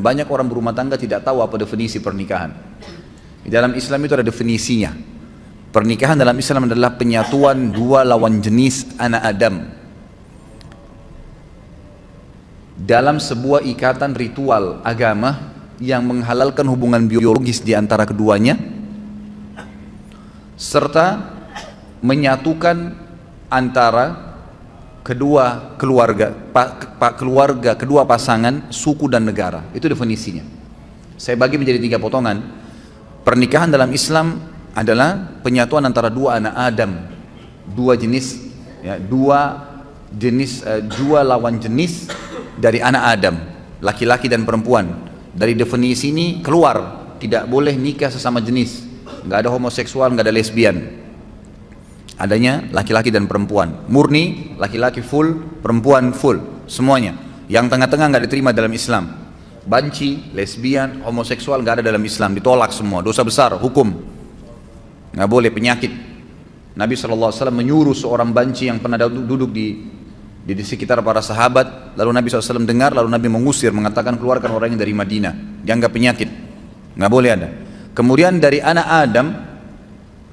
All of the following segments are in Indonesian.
banyak orang berumah tangga tidak tahu apa definisi pernikahan. Di dalam Islam itu ada definisinya. Pernikahan dalam Islam adalah penyatuan dua lawan jenis anak Adam dalam sebuah ikatan ritual agama yang menghalalkan hubungan biologis di antara keduanya, serta menyatukan antara kedua keluarga, kedua pasangan, suku dan negara. Itu definisinya. Saya bagi menjadi 3 potongan. Pernikahan dalam Islam adalah penyatuan antara dua anak Adam, dua jenis, ya, dua lawan jenis dari anak Adam, laki-laki dan perempuan. Dari definisi ini keluar, tidak boleh nikah sesama jenis, nggak ada homoseksual, nggak ada lesbian. Adanya laki-laki dan perempuan, murni, laki-laki full, perempuan full, semuanya. Yang tengah-tengah nggak diterima dalam Islam. Banci, lesbian, homoseksual nggak ada dalam Islam, ditolak semua, dosa besar, hukum. Nggak boleh, penyakit. Nabi SAW menyuruh seorang banci yang pernah duduk di sekitar para sahabat, lalu Nabi SAW dengar, lalu Nabi mengusir, mengatakan keluarkan orangnya dari Madinah, dianggap penyakit, nggak boleh ada. Kemudian dari anak Adam,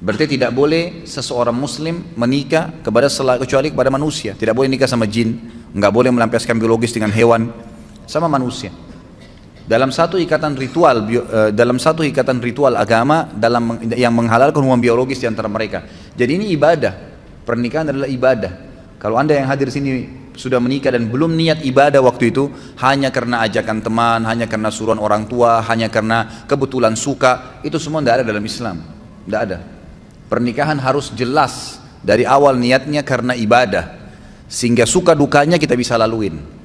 berarti tidak boleh seseorang muslim menikah kecuali kepada manusia, tidak boleh nikah sama jin, nggak boleh melampiaskan biologis dengan hewan, sama manusia. Dalam satu ikatan ritual agama yang menghalalkan hubungan biologis di antara mereka. Jadi ini ibadah, pernikahan adalah ibadah. Kalau anda yang hadir sini sudah menikah dan belum niat ibadah waktu itu, hanya karena ajakan teman, hanya karena suruhan orang tua, hanya karena kebetulan suka, itu semua tidak ada dalam Islam, tidak ada. Pernikahan harus jelas dari awal niatnya karena ibadah, sehingga suka dukanya kita bisa laluin.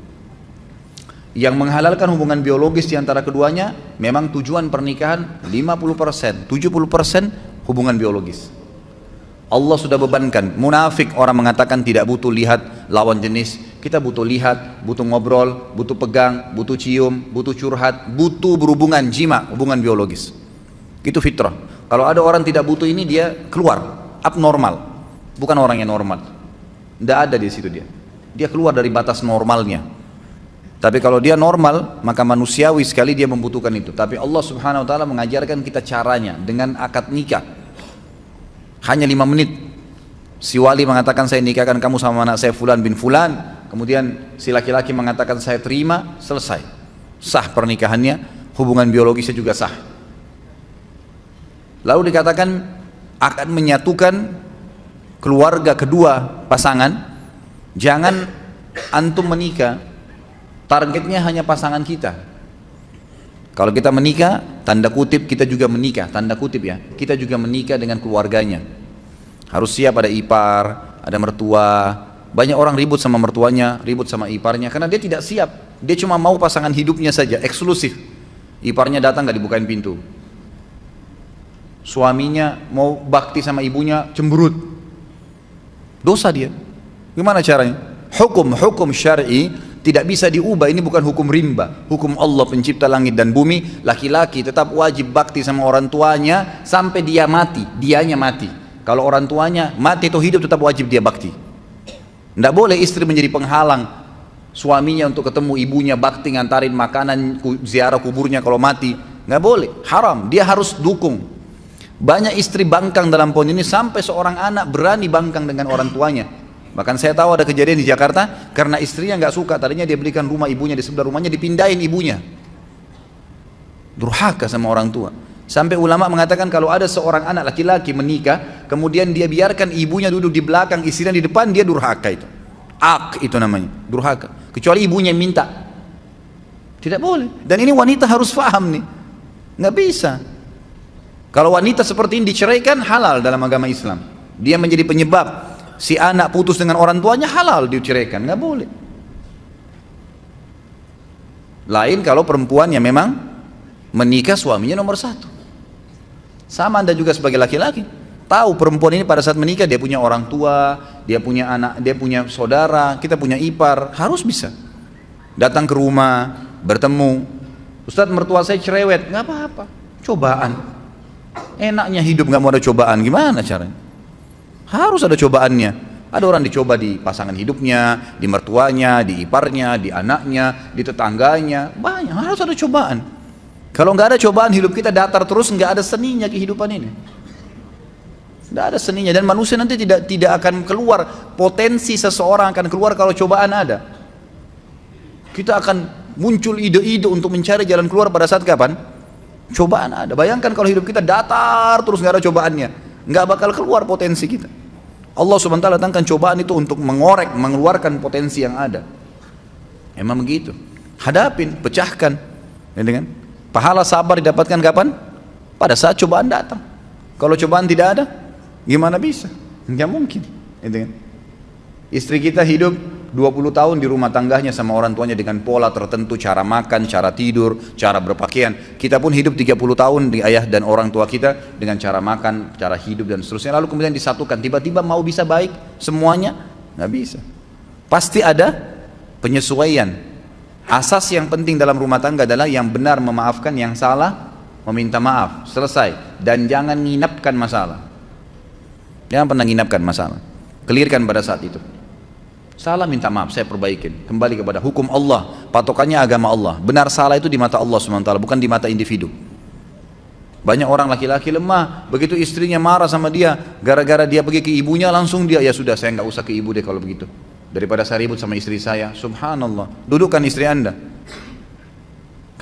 Yang menghalalkan hubungan biologis di antara keduanya, memang tujuan pernikahan 50%, 70% hubungan biologis. Allah sudah bebankan. Munafik orang mengatakan tidak butuh lihat lawan jenis. Kita butuh lihat, butuh ngobrol, butuh pegang, butuh cium, butuh curhat, butuh berhubungan jima, hubungan biologis. Itu fitrah. Kalau ada orang tidak butuh ini, dia keluar, abnormal, bukan orang yang normal. Tidak ada di situ dia. Dia keluar dari batas normalnya. Tapi kalau dia normal, maka manusiawi sekali dia membutuhkan itu. Tapi Allah Subhanahu Wa Taala mengajarkan kita caranya dengan akad nikah. Hanya 5 menit. Si wali mengatakan saya nikahkan kamu sama anak saya Fulan bin Fulan. Kemudian si laki-laki mengatakan saya terima, selesai. Sah pernikahannya, hubungan biologisnya juga sah. Lalu dikatakan akan menyatukan keluarga kedua pasangan. Jangan antum menikah, targetnya hanya pasangan kita. Kalau kita menikah, tanda kutip kita juga menikah, tanda kutip ya, kita juga menikah dengan keluarganya. Harus siap, ada ipar, ada mertua. Banyak orang ribut sama mertuanya, ribut sama iparnya, karena dia tidak siap. Dia cuma mau pasangan hidupnya saja, eksklusif. Iparnya datang gak dibukain pintu. Suaminya mau bakti sama ibunya, cemberut. Dosa dia. Gimana caranya? Hukum syar'i tidak bisa diubah. Ini bukan hukum rimba, hukum Allah pencipta langit dan bumi. Laki-laki tetap wajib bakti sama orang tuanya sampai dia mati, dianya mati. Kalau orang tuanya mati atau hidup, tetap wajib dia bakti. Tidak boleh istri menjadi penghalang suaminya untuk ketemu ibunya, bakti, ngantarin makanan, ziarah kuburnya kalau mati. Nggak boleh, haram. Dia harus dukung. Banyak istri bangkang dalam poin ini, sampai seorang anak berani bangkang dengan orang tuanya. Bahkan saya tahu ada kejadian di Jakarta, karena istrinya nggak suka, tadinya dia belikan rumah ibunya di sebelah rumahnya, dipindahin ibunya. Durhaka sama orang tua. Sampai ulama mengatakan kalau ada seorang anak laki-laki menikah, kemudian dia biarkan ibunya duduk di belakang, istrinya di depan, dia durhaka itu. Itu namanya, durhaka. Kecuali ibunya yang minta. Tidak boleh. Dan ini wanita harus paham nih. Nggak bisa. Kalau wanita seperti ini diceraikan, halal dalam agama Islam. Dia menjadi penyebab si anak putus dengan orang tuanya, halal diceraikan, nggak boleh. Lain kalau perempuan yang memang menikah suaminya nomor 1. Sama anda juga sebagai laki-laki, tahu perempuan ini pada saat menikah dia punya orang tua, dia punya anak, dia punya saudara, kita punya ipar, harus bisa datang ke rumah, bertemu. Ustadz, mertua saya cerewet, nggak apa-apa, cobaan. Enaknya hidup nggak mau ada cobaan, gimana caranya? Harus ada cobaannya. Ada orang dicoba di pasangan hidupnya, di mertuanya, di iparnya, di anaknya, di tetangganya. Banyak, harus ada cobaan. Kalau nggak ada cobaan, hidup kita datar terus, nggak ada seninya kehidupan ini. Nggak ada seninya, dan manusia nanti tidak akan keluar. Potensi seseorang akan keluar kalau cobaan ada. Kita akan muncul ide-ide untuk mencari jalan keluar pada saat kapan? Cobaan ada. Bayangkan kalau hidup kita datar terus nggak ada cobaannya, nggak bakal keluar potensi kita. Allah SWT datangkan cobaan itu untuk mengorek, mengeluarkan potensi yang ada. Emang begitu. Hadapin, pecahkan. Ya, kan? Pahala sabar didapatkan kapan? Pada saat cobaan datang. Kalau cobaan tidak ada, gimana bisa? Nggak mungkin. Ya, kan? Istri kita hidup 20 tahun di rumah tangganya sama orang tuanya dengan pola tertentu, cara makan, cara tidur, cara berpakaian. Kita pun hidup 30 tahun di ayah dan orang tua kita dengan cara makan, cara hidup dan seterusnya. Lalu kemudian disatukan, tiba-tiba mau bisa baik semuanya? Nggak bisa. Pasti ada penyesuaian. Asas yang penting dalam rumah tangga adalah yang benar memaafkan, yang salah meminta maaf. Selesai. Dan jangan nginapkan masalah. Jangan pernah nginapkan masalah. Clearkan pada saat itu. Salah minta maaf, saya perbaikin. Kembali kepada hukum Allah, patokannya agama Allah. Benar salah itu di mata Allah SWT, bukan di mata individu. Banyak orang laki-laki lemah, begitu istrinya marah sama dia, gara-gara dia pergi ke ibunya, langsung dia, ya sudah saya nggak usah ke ibu deh kalau begitu. Daripada saya ribut sama istri saya. Subhanallah. Dudukkan istri Anda.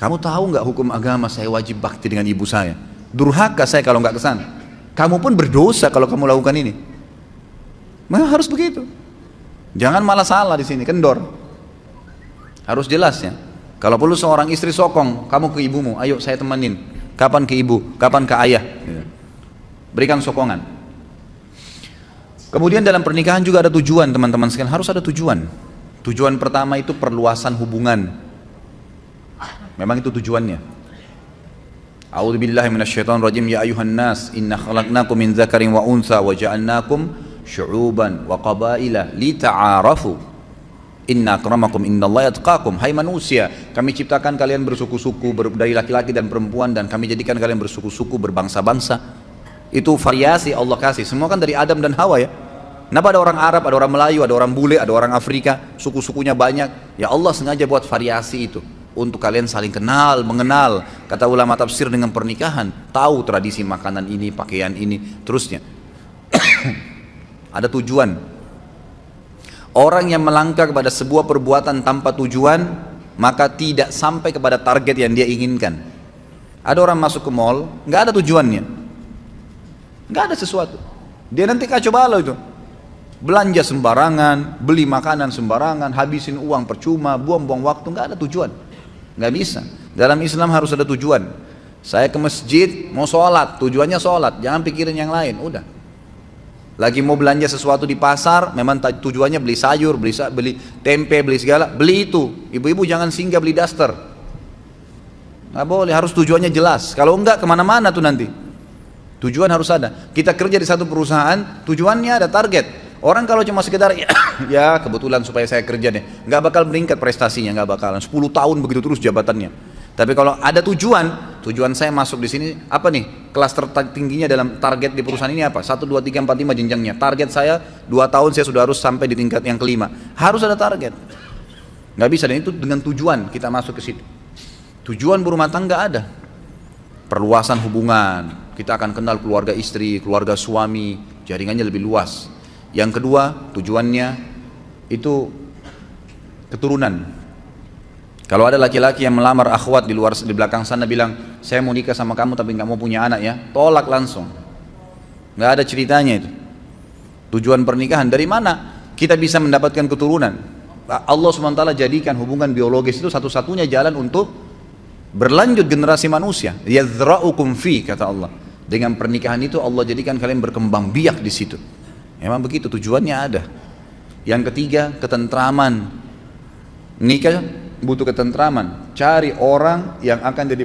Kamu tahu nggak hukum agama saya wajib bakti dengan ibu saya? Durhaka saya kalau nggak kesana. Kamu pun berdosa kalau kamu lakukan ini. Memang harus begitu. Jangan malah salah di sini, kendor. Harus jelas ya. Kalau perlu seorang istri sokong, kamu ke ibumu, ayo saya temenin. Kapan ke ibu, kapan ke ayah. Berikan sokongan. Kemudian dalam pernikahan juga ada tujuan, teman-teman sekalian, harus ada tujuan. Tujuan pertama itu perluasan hubungan. Memang itu tujuannya. A'udzubillahi minasyaitonirrajim, ya ayuhan nas, inna khalaqnakum min dzakarin wa untha wa ja'alnakum syu'uban wa qabaila lita'arafu inna akramakum innallaha yatqakum. Hai manusia, kami ciptakan kalian bersuku-suku dari laki-laki dan perempuan, dan kami jadikan kalian bersuku-suku, berbangsa-bangsa. Itu variasi Allah kasih, semua kan dari Adam dan Hawa ya. Kenapa ada orang Arab, ada orang Melayu, ada orang bule, ada orang Afrika, suku-sukunya banyak? Ya Allah sengaja buat variasi itu untuk kalian saling kenal, mengenal. Kata ulama tafsir, dengan pernikahan tahu tradisi makanan ini, pakaian ini, terusnya. Ada tujuan. Orang yang melangkah kepada sebuah perbuatan tanpa tujuan, maka tidak sampai kepada target yang dia inginkan. Ada orang masuk ke mall, nggak ada tujuannya, nggak ada sesuatu. Dia nanti kacau balau itu. Belanja sembarangan, beli makanan sembarangan, habisin uang percuma, buang-buang waktu, nggak ada tujuan. Nggak bisa. Dalam Islam harus ada tujuan. Saya ke masjid, mau sholat, tujuannya sholat, jangan pikirin yang lain, udah. Lagi mau belanja sesuatu di pasar, memang tujuannya beli sayur, beli tempe, beli segala, beli itu. Ibu-ibu jangan singgah beli daster. Nggak boleh, harus tujuannya jelas. Kalau enggak kemana-mana tuh nanti. Tujuan harus ada. Kita kerja di satu perusahaan, tujuannya ada target. Orang kalau cuma sekedar ya kebetulan supaya saya kerja deh, nggak bakal meningkat prestasinya, nggak bakalan. 10 tahun begitu terus jabatannya. Tapi kalau ada tujuan saya masuk di sini apa nih? Kelas tertingginya dalam target di perusahaan ini apa? 1, 2, 3, 4, 5 jenjangnya. Target saya 2 tahun saya sudah harus sampai di tingkat yang kelima. Harus ada target. Nggak bisa, dan itu dengan tujuan kita masuk ke situ. Tujuan berumah tangga ada. Perluasan hubungan. Kita akan kenal keluarga istri, keluarga suami, jaringannya lebih luas. Yang kedua, tujuannya itu keturunan. Kalau ada laki-laki yang melamar akhwat di belakang sana bilang, saya mau nikah sama kamu tapi nggak mau punya anak ya, tolak langsung. Nggak ada ceritanya itu. Tujuan pernikahan dari mana kita bisa mendapatkan keturunan? Allah SWT jadikan hubungan biologis itu satu-satunya jalan untuk berlanjut generasi manusia. Yadzra'ukum fi, kata Allah. Dengan pernikahan itu Allah jadikan kalian berkembang biak di situ. Memang begitu, tujuannya ada. Yang ketiga, ketentraman. Nikah butuh ketentraman. Cari orang yang akan jadi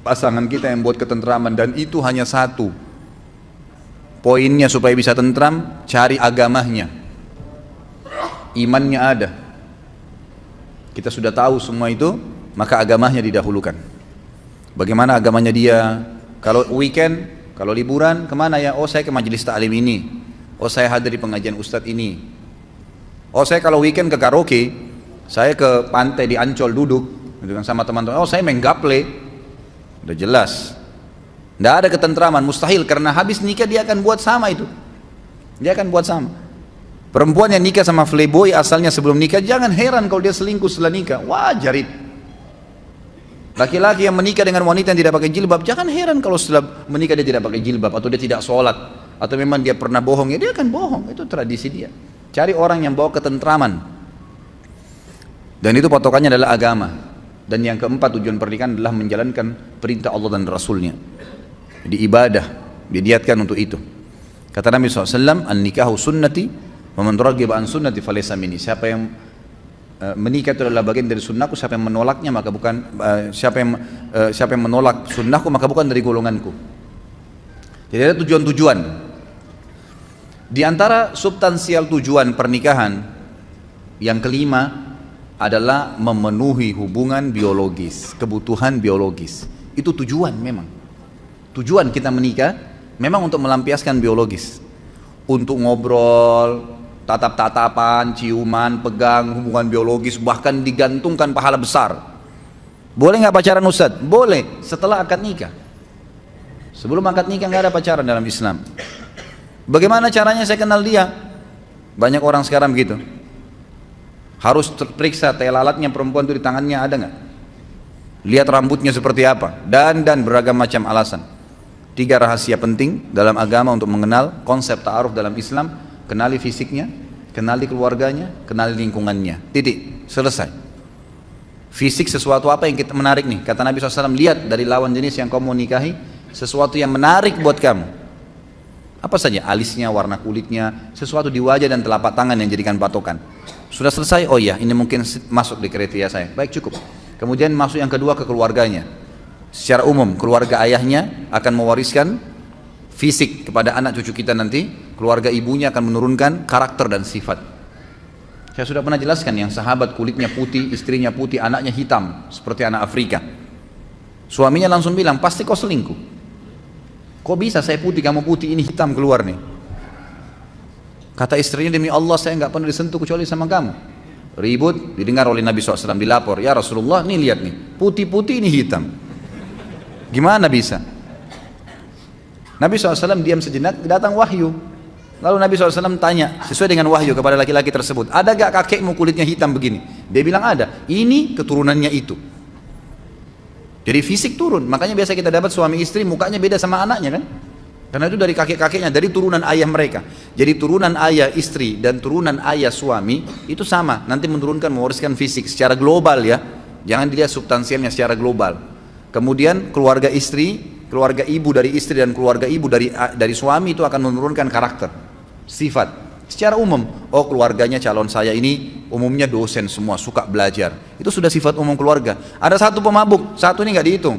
pasangan kita yang buat ketentraman, dan itu hanya satu poinnya supaya bisa tentram, cari agamanya, imannya ada. Kita sudah tahu semua itu, maka agamanya didahulukan. Bagaimana agamanya dia? Kalau weekend, kalau liburan kemana ya? Oh saya ke majelis ta'lim ini. Oh saya hadir di pengajian Ustadz ini. Oh saya kalau weekend ke karaoke, saya ke pantai di Ancol duduk gitu kan, sama teman-teman. Oh saya main gaple. Udah jelas. Tidak ada ketentraman, mustahil, karena habis nikah dia akan buat sama itu. Dia akan buat sama. Perempuan yang nikah sama playboy asalnya sebelum nikah, jangan heran kalau dia selingkuh setelah nikah. Wajar itu. Laki-laki yang menikah dengan wanita yang tidak pakai jilbab, jangan heran kalau setelah menikah dia tidak pakai jilbab, atau dia tidak sholat, atau memang dia pernah bohong, ya dia akan bohong. Itu tradisi dia. Cari orang yang bawa ketentraman. Dan itu patokannya adalah agama. Dan yang keempat, tujuan pernikahan adalah menjalankan perintah Allah dan Rasulnya. Jadi ibadah diniatkan untuk itu. Kata Nabi SAW, an-nikahu sunnati wa man raghiba an sunnati falaysa minni. Siapa yang menikah itu adalah bagian dari sunnahku, siapa yang menolaknya maka bukan siapa yang menolak sunnahku maka bukan dari golonganku. Jadi ada tujuan-tujuan. Di antara substansial tujuan pernikahan yang kelima adalah memenuhi hubungan biologis, kebutuhan biologis. Itu tujuan memang. Tujuan kita menikah memang untuk melampiaskan biologis, untuk ngobrol, tatap-tatapan, ciuman, pegang, hubungan biologis, bahkan digantungkan pahala besar. Boleh nggak pacaran Ustadz? Boleh, setelah akad nikah. Sebelum akad nikah nggak ada pacaran dalam Islam. Bagaimana caranya saya kenal dia? Banyak orang sekarang begitu. Harus terperiksa tai lalatnya perempuan itu di tangannya ada nggak? Lihat rambutnya seperti apa, dan beragam macam alasan. 3 rahasia penting dalam agama untuk mengenal konsep ta'aruf dalam Islam: kenali fisiknya, kenali keluarganya, kenali lingkungannya. Titik, selesai. Fisik sesuatu apa yang kita menarik nih? Kata Nabi SAW, lihat dari lawan jenis yang kamu mau nikahi sesuatu yang menarik buat kamu. Apa saja? Alisnya, warna kulitnya, sesuatu di wajah dan telapak tangan yang jadikan patokan. Sudah selesai? Oh iya, ini mungkin masuk di kriteria saya. Baik, cukup. Kemudian masuk yang kedua ke keluarganya. Secara umum keluarga ayahnya akan mewariskan fisik kepada anak cucu kita nanti. Keluarga ibunya akan menurunkan karakter dan sifat. Saya sudah pernah jelaskan yang sahabat kulitnya putih, istrinya putih, anaknya hitam seperti anak Afrika. Suaminya langsung bilang, pasti kau selingkuh. Kok bisa saya putih, kamu putih, ini hitam keluar nih. Kata istrinya, demi Allah saya nggak pernah disentuh kecuali sama kamu. Ribut, didengar oleh Nabi SAW, dilapor, ya Rasulullah, nih lihat nih, putih-putih ini hitam. Gimana bisa? Nabi SAW diam sejenak, datang wahyu. Lalu Nabi SAW tanya, sesuai dengan wahyu kepada laki-laki tersebut, ada gak kakekmu kulitnya hitam begini? Dia bilang ada, ini keturunannya itu. Jadi fisik turun, makanya biasa kita dapat suami istri mukanya beda sama anaknya kan? Karena itu dari kakek-kakeknya, dari turunan ayah mereka. Jadi turunan ayah istri dan turunan ayah suami itu sama, nanti menurunkan, mewariskan fisik secara global ya. Jangan dilihat substansialnya secara global. Kemudian keluarga istri, keluarga ibu dari istri dan keluarga ibu dari suami itu akan menurunkan karakter, sifat. Secara umum, oh keluarganya calon saya ini umumnya dosen semua, suka belajar. Itu sudah sifat umum keluarga. Ada satu pemabuk, satu ini nggak dihitung.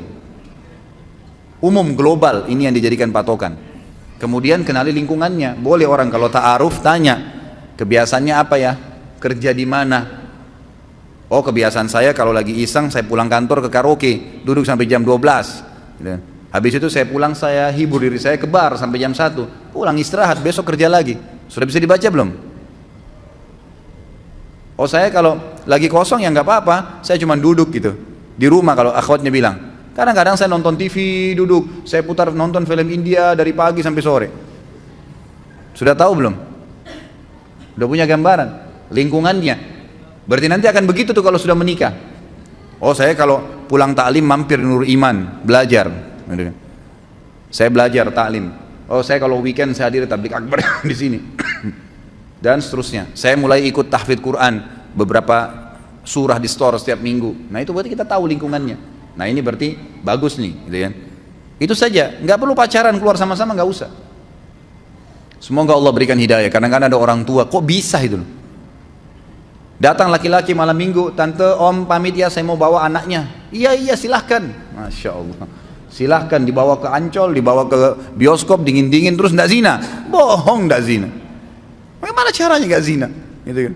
Umum global ini yang dijadikan patokan. Kemudian kenali lingkungannya. Boleh orang kalau ta'aruf tanya, kebiasaannya apa ya? Kerja di mana? Oh kebiasaan saya kalau lagi iseng saya pulang kantor ke karaoke, duduk sampai jam 12 gitu. Habis itu saya pulang, saya hibur diri saya ke bar sampai jam 1, pulang istirahat, besok kerja lagi. Sudah bisa dibaca belum? Oh saya kalau lagi kosong ya nggak apa-apa, saya cuma duduk gitu di rumah. Kalau akhwatnya bilang, kadang-kadang saya nonton TV duduk, saya putar nonton film India dari pagi sampai sore. Sudah tahu belum? Udah punya gambaran lingkungannya. Berarti nanti akan begitu tuh kalau sudah menikah. Oh saya kalau pulang taklim mampir Nur Iman belajar. Saya belajar taklim. Oh saya kalau weekend saya hadir tablik akbar di sini. Dan seterusnya. Saya mulai ikut tahfidz Quran, beberapa surah di store setiap minggu. Nah itu berarti kita tahu lingkungannya. Nah ini berarti bagus nih, gitu kan? Itu saja. Nggak perlu pacaran keluar sama-sama, nggak usah. Semoga Allah berikan hidayah. Kadang-kadang ada orang tua, kok bisa itu loh. Datang laki-laki malam minggu, tante, om pamit ya saya mau bawa anaknya. Iya silahkan. Masya Allah. Silahkan dibawa ke Ancol, dibawa ke bioskop dingin-dingin terus nggak zina. Bohong, nggak zina. Bagaimana caranya nggak zina? Gitu kan?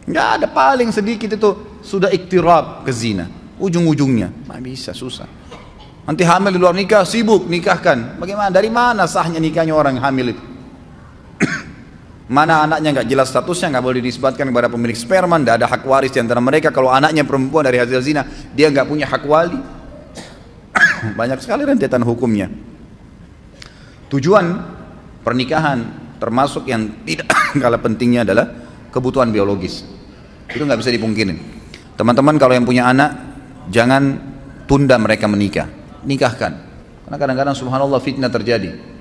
Nggak ada, paling sedikit itu sudah iktirab ke zina. Ujung-ujungnya, nggak bisa, susah. Nanti hamil di luar nikah, sibuk nikahkan. Bagaimana? Dari mana sahnya nikahnya orang hamil itu? Mana anaknya nggak jelas statusnya, nggak boleh dinisbatkan kepada pemilik sperma, nggak ada hak waris di antara mereka. Kalau anaknya perempuan dari hasil zina, dia nggak punya hak wali. Banyak sekali rentetan hukumnya. Tujuan pernikahan termasuk yang tidak kalah pentingnya adalah kebutuhan biologis. Itu nggak bisa dipungkirin. Teman-teman kalau yang punya anak, jangan tunda mereka menikah, nikahkan. Karena kadang-kadang subhanallah fitnah terjadi.